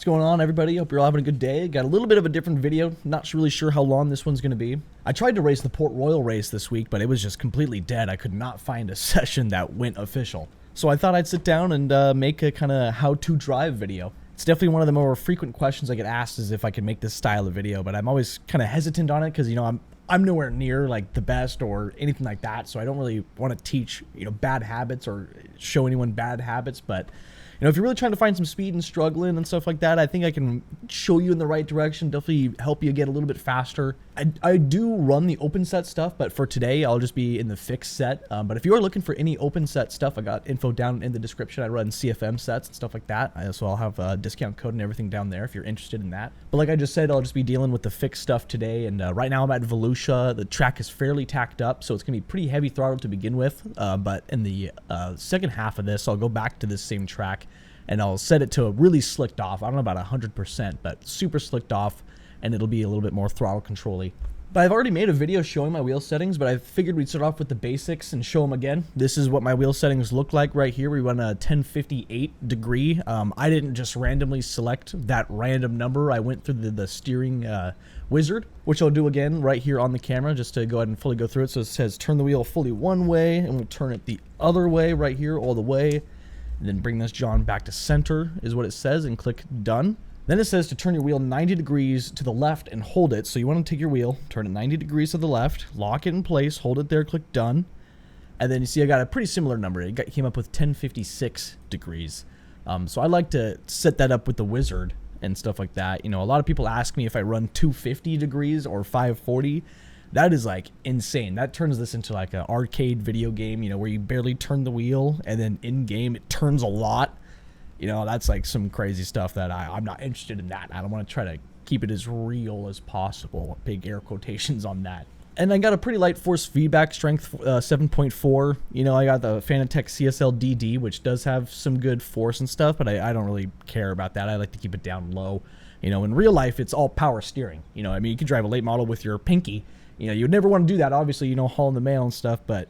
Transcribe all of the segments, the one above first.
What's going on, everybody? Hope you're all having a good day. Got a little bit of a different video. Not really sure how long this one's going to be. I tried to race the Port Royal race this week, but it was just completely dead. I could not find a session that went official. So I thought I'd sit down and make a kind of how-to drive video. It's definitely one of the more frequent questions I get asked is if I can make this style of video, but I'm always kind of hesitant on it because, you know, I'm nowhere near like the best or anything like that, so I don't really want to teach, you know, bad habits or show anyone bad habits. But you know, if you're really trying to find some speed and struggling and stuff like that, I think I can show you in the right direction, definitely help you get a little bit faster. I do run the open set stuff, but for today, I'll just be in the fixed set. But if you are looking for any open set stuff, I got info down in the description. I run CFM sets and stuff like that. So I'll have a discount code and everything down there if you're interested in that. But like I just said, I'll just be dealing with the fixed stuff today. And right now I'm at Volusia. The track is fairly tacked up, so it's going to be pretty heavy throttle to begin with. But in the second half of this, I'll go back to this same track and I'll set it to a really slicked off. I don't know about 100%, but super slicked off, and it'll be a little bit more throttle control-y. But I've already made a video showing my wheel settings, but I figured we'd start off with the basics and show them again. This is what my wheel settings look like right here. We run a 1058 degree. I didn't just randomly select that random number. I went through the steering wizard, which I'll do again right here on the camera just to go ahead and fully go through it. So it says turn the wheel fully one way, and we'll turn it the other way right here all the way. And then bring this John back to center is what it says, and click done. Then it says to turn your wheel 90 degrees to the left and hold it. So you want to take your wheel, turn it 90 degrees to the left, lock it in place, hold it there, click done. And then you see I got a pretty similar number. It came up with 1056 degrees. So I like to set that up with the wizard and stuff like that. You know, a lot of people ask me if I run 250 degrees or 540. That is like insane. That turns this into like an arcade video game, you know, where you barely turn the wheel and then in game it turns a lot. You know, that's like some crazy stuff that I'm not interested in that. I don't want to try to keep it as real as possible. Big air quotations on that. And I got a pretty light force feedback strength, 7.4. You know, I got the Fanatec CSL DD, which does have some good force and stuff, but I don't really care about that. I like to keep it down low. You know, in real life, it's all power steering. You know, I mean, you can drive a late model with your pinky. You know, you'd never want to do that, obviously, you know, hauling the mail and stuff, but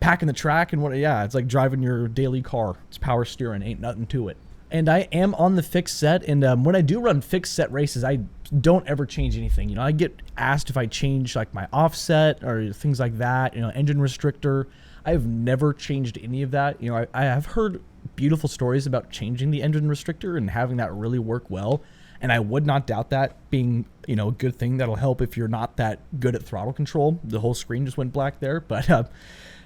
packing the track and what, yeah, it's like driving your daily car. It's power steering, ain't nothing to it. And I am on the fixed set, and when I do run fixed set races, I don't ever change anything. You know, I get asked if I change like my offset or things like that, you know, engine restrictor. I've never changed any of that. You know, I have heard beautiful stories about changing the engine restrictor and having that really work well. And I would not doubt that being, you know, a good thing that'll help if you're not that good at throttle control. The whole screen just went black there, but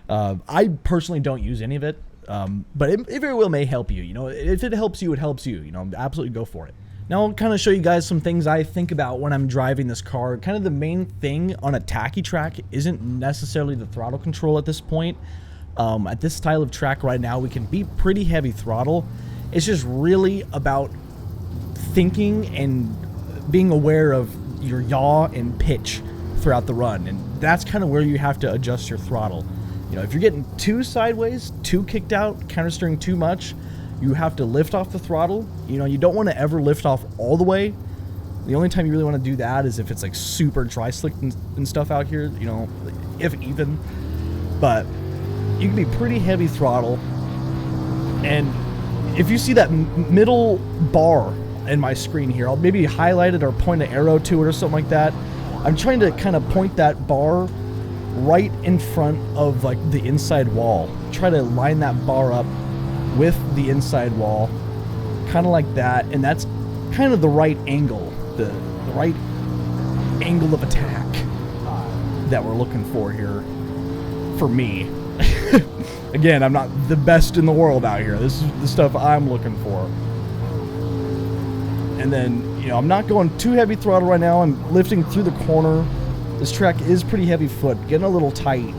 I personally don't use any of it. But it very well may help you. You know, if it helps you, it helps you. You know, absolutely go for it. Now I'll kind of show you guys some things I think about when I'm driving this car. Kind of the main thing on a tacky track isn't necessarily the throttle control at this point. At this style of track right now, we can be pretty heavy throttle. It's just really about thinking and being aware of your yaw and pitch throughout the run, and that's kind of where you have to adjust your throttle. You know, if you're getting too sideways, too kicked out, counter steering too much, you have to lift off the throttle. You know, you don't want to ever lift off all the way. The only time you really want to do that is if it's like super dry slick and stuff out here, you know, if even. But you can be pretty heavy throttle, and if you see that middle bar in my screen here, I'll maybe highlight it or point an arrow to it or something like that. I'm trying to kind of point that bar right in front of like the inside wall. Try to line that bar up with the inside wall, kind of like that, and that's kind of the right angle, the right angle of attack that we're looking for here for me. Again, I'm not the best in the world out here. This is the stuff I'm looking for. And then, you know, I'm not going too heavy throttle right now. I'm lifting through the corner. This track is pretty heavy foot, getting a little tight.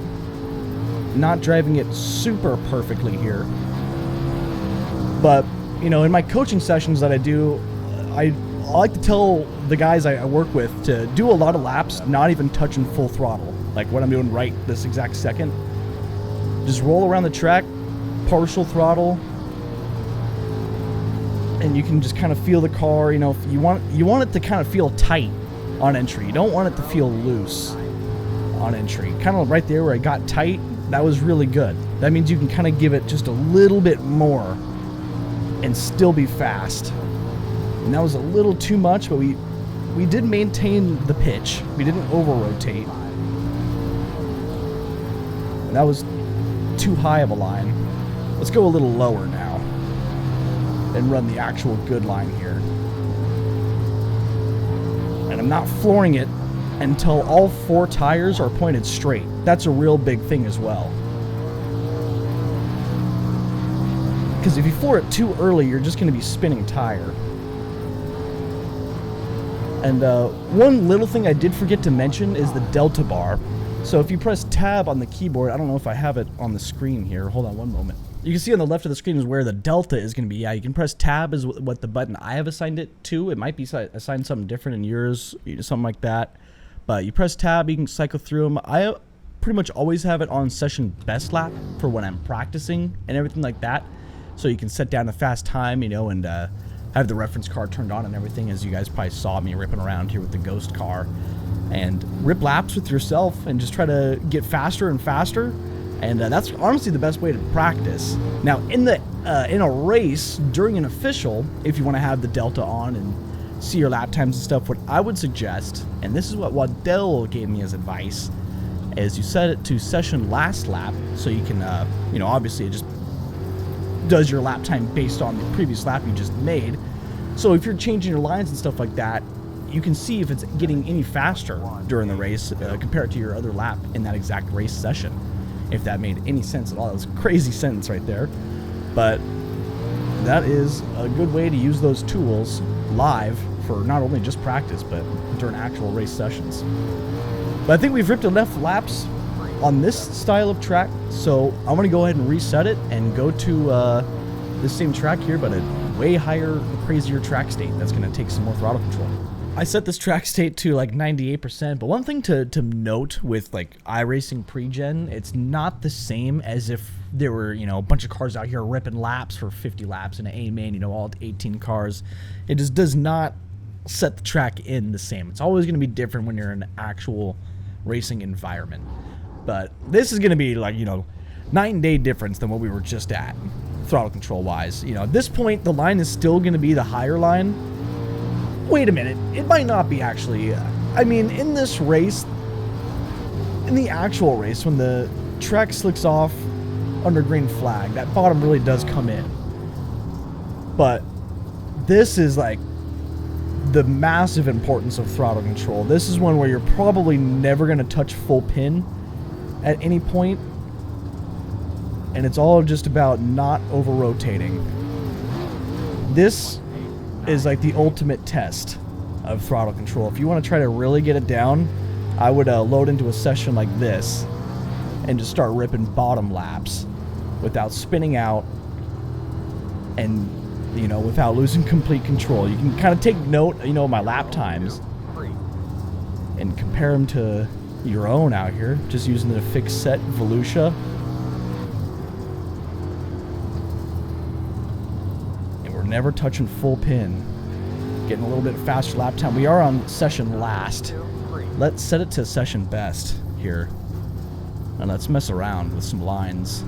Not driving it super perfectly here. But, you know, in my coaching sessions that I do, I like to tell the guys I work with to do a lot of laps, not even touching full throttle. Like what I'm doing right this exact second. Just roll around the track, partial throttle, and you can just kind of feel the car. You know, if you want it to kind of feel tight on entry. You don't want it to feel loose on entry. Kind of right there where it got tight, that was really good. That means you can kind of give it just a little bit more and still be fast. And that was a little too much, but we did maintain the pitch. We didn't over-rotate. And that was too high of a line. Let's go a little lower now and run the actual good line here. And I'm not flooring it until all 4 tires are pointed straight. That's a real big thing as well. Because if you floor it too early, you're just going to be spinning tire. And one little thing I did forget to mention is the delta bar. So if you press tab on the keyboard, I don't know if I have it on the screen here. Hold on one moment. You can see on the left of the screen is where the delta is going to be. Yeah, you can press tab is what the button I have assigned it to. It might be assigned something different in yours, something like that. But you press tab, you can cycle through them. I pretty much always have it on session best lap for when I'm practicing and everything like that. So you can set down a fast time, you know, and have the reference card turned on and everything, as you guys probably saw me ripping around here with the ghost car. And rip laps with yourself and just try to get faster and faster. And that's honestly the best way to practice. Now, in a race, during an official, if you want to have the delta on and see your lap times and stuff, what I would suggest, and this is what Waddell gave me as advice, is you set it to session last lap, so you can, you know, obviously it just does your lap time based on the previous lap you just made. So if you're changing your lines and stuff like that, you can see if it's getting any faster during the race compared to your other lap in that exact race session. If that made any sense at all. That was a crazy sentence right there. But that is a good way to use those tools live for not only just practice, but during actual race sessions. But I think we've ripped enough laps on this style of track, so I'm going to go ahead and reset it and go to the same track here, but a way higher, crazier track state that's going to take some more throttle control. I set this track state to like 98%, but one thing to note with like iRacing pre-gen, it's not the same as if there were, you know, a bunch of cars out here ripping laps for 50 laps in an A main, you know, all 18 cars. It just does not set the track in the same. It's always going to be different when you're in an actual racing environment. But this is going to be like, you know, night and day difference than what we were just at, throttle control wise. You know, at this point, the line is still going to be the higher line. Wait a minute, it might not be actually. I mean, in this race, in the actual race, when the track slicks off under green flag, that bottom really does come in. But this is like the massive importance of throttle control. This is one where you're probably never going to touch full pin at any point, and it's all just about not over rotating. This is like the ultimate test of throttle control. If you want to try to really get it down, I would load into a session like this and just start ripping bottom laps without spinning out and, you know, without losing complete control. You can kind of take note, you know, of my lap times and compare them to your own out here, just using the fixed set Volusia. And we're never touching full pin. Getting a little bit faster lap time. We are on session last. Let's set it to session best here. And let's mess around with some lines.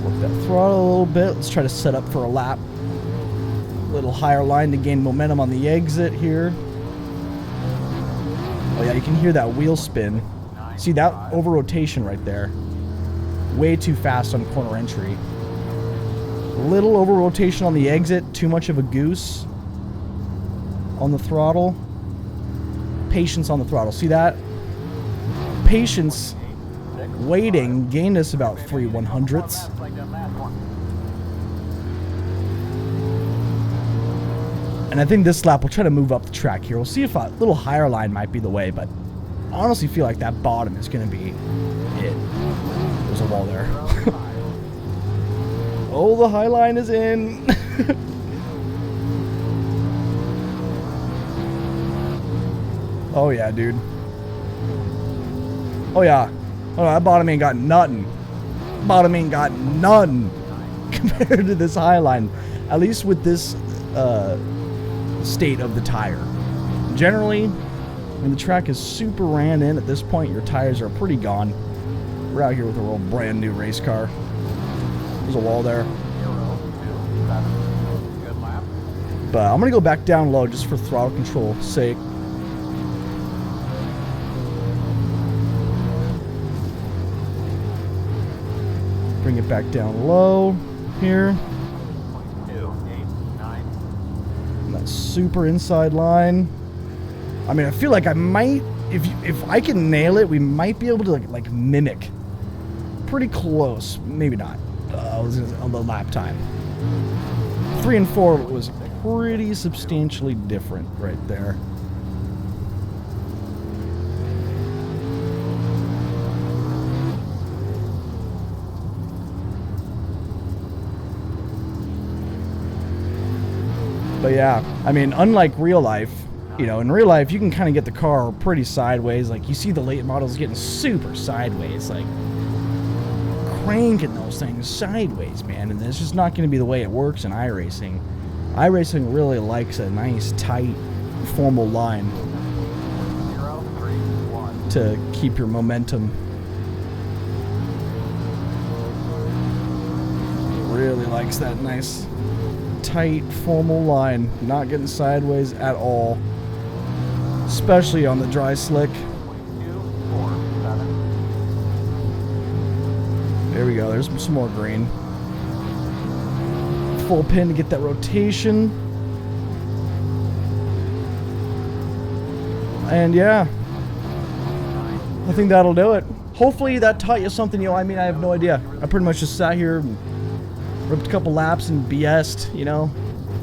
Work that throttle a little bit. Let's try to set up for a lap. A little higher line to gain momentum on the exit here. Oh yeah, you can hear that wheel spin. See that over rotation right there? Way too fast on corner entry. Little over rotation on the exit, too much of a goose on the throttle. Patience on the throttle. See that? Patience waiting gained us about 3/100ths. And I think this lap we'll try to move up the track here. We'll see if a little higher line might be the way, but I honestly feel like that bottom is going to be it. There's a wall there. Oh, the high line is in. Oh yeah, dude. Oh yeah. Oh, that bottom ain't got nothing. Bottom ain't got none compared to this high line. At least with this state of the tire. Generally, when the track is super ran in at this point, your tires are pretty gone. We're out here with a real brand new race car. There's a wall there. But I'm going to go back down low just for throttle control sake. Bring it back down low here. That super inside line. I mean, I feel like I might, if I can nail it, we might be able to like mimic. Pretty close, maybe not. On the lap time. 3 and 4 was pretty substantially different right there. But yeah, I mean, unlike real life, you know, in real life, you can kind of get the car pretty sideways. Like, you see the late models getting super sideways, like cranking those things sideways, man. And it's just not going to be the way it works in iRacing. iRacing really likes a nice, tight, formal line 0, 3, 1. to keep your momentum. It really likes that nice, tight, formal line, not getting sideways at all, especially on the dry slick. 2, 4, 7. There we go, there's some more green. Full pin to get that rotation. And yeah, I think that'll do it. Hopefully that taught you something, you know. I mean, I have no idea. I pretty much just sat here and ripped a couple laps and BS'd, you know.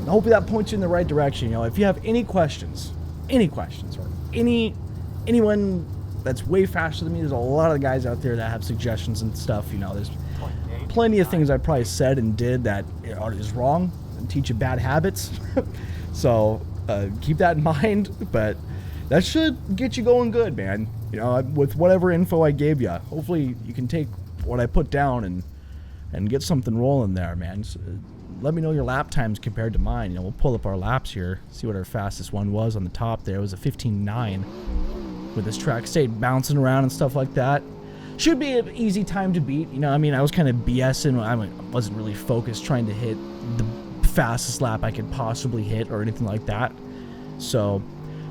Hopefully that points you in the right direction, you know. If you have any questions, or anyone that's way faster than me, there's a lot of guys out there that have suggestions and stuff, you know. There's plenty of things I probably said and did that is wrong and teach you bad habits. So keep that in mind, but that should get you going good, man. You know, with whatever info I gave you, hopefully you can take what I put down and get something rolling there, man. So, let me know your lap times compared to mine. You know, we'll pull up our laps here, see what our fastest one was on the top there. It was a 15.9 with this track stayed bouncing around and stuff like that. Should be an easy time to beat. You know, I mean, I was kind of BSing. I wasn't really focused trying to hit the fastest lap I could possibly hit or anything like that. So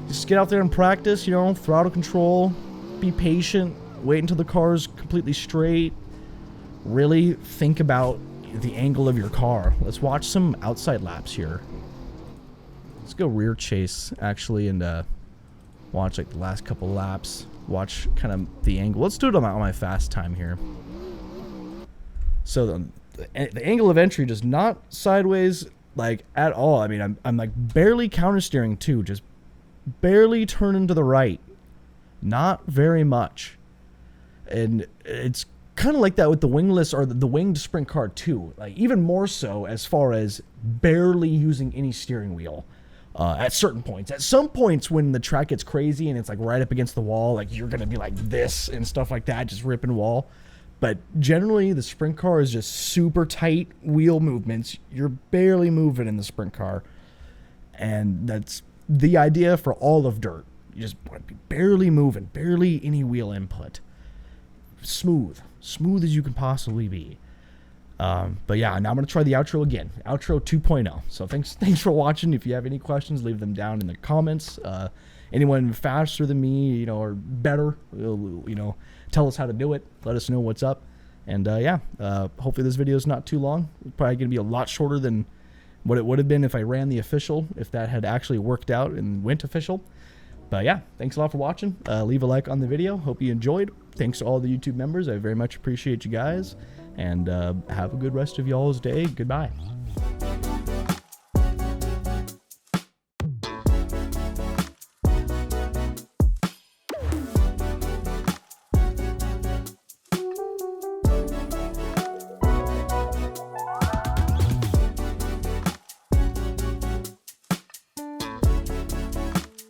just get out there and practice, you know, throttle control, be patient, wait until the car's completely straight. Really think about the angle of your car. Let's watch some outside laps here. Let's go rear chase, actually, and watch like the last couple laps. Watch kind of the angle. Let's do it on my fast time here. So the angle of entry does not sideways like at all. I mean, I'm like barely counter steering too, just barely turning to the right. Not very much. And it's kind of like that with the wingless or the winged sprint car too. Like even more so as far as barely using any steering wheel. At certain points. At some points when the track gets crazy and it's like right up against the wall, like you're gonna be like this and stuff like that, just ripping wall. But generally the sprint car is just super tight wheel movements. You're barely moving in the sprint car. And that's the idea for all of dirt. You just want to be barely moving, barely any wheel input. Smooth as you can possibly be. But yeah, now I'm going to try the outro again. Outro 2.0. So thanks for watching. If you have any questions, leave them down in the comments. Anyone faster than me, you know, or better, you know, tell us how to do it. Let us know what's up. And yeah, hopefully this video is not too long. It's probably going to be a lot shorter than what it would have been if I ran the official, if that had actually worked out and went official. But yeah, thanks a lot for watching. Leave a like on the video. Hope you enjoyed. Thanks to all the YouTube members. I very much appreciate you guys. And have a good rest of y'all's day. Goodbye.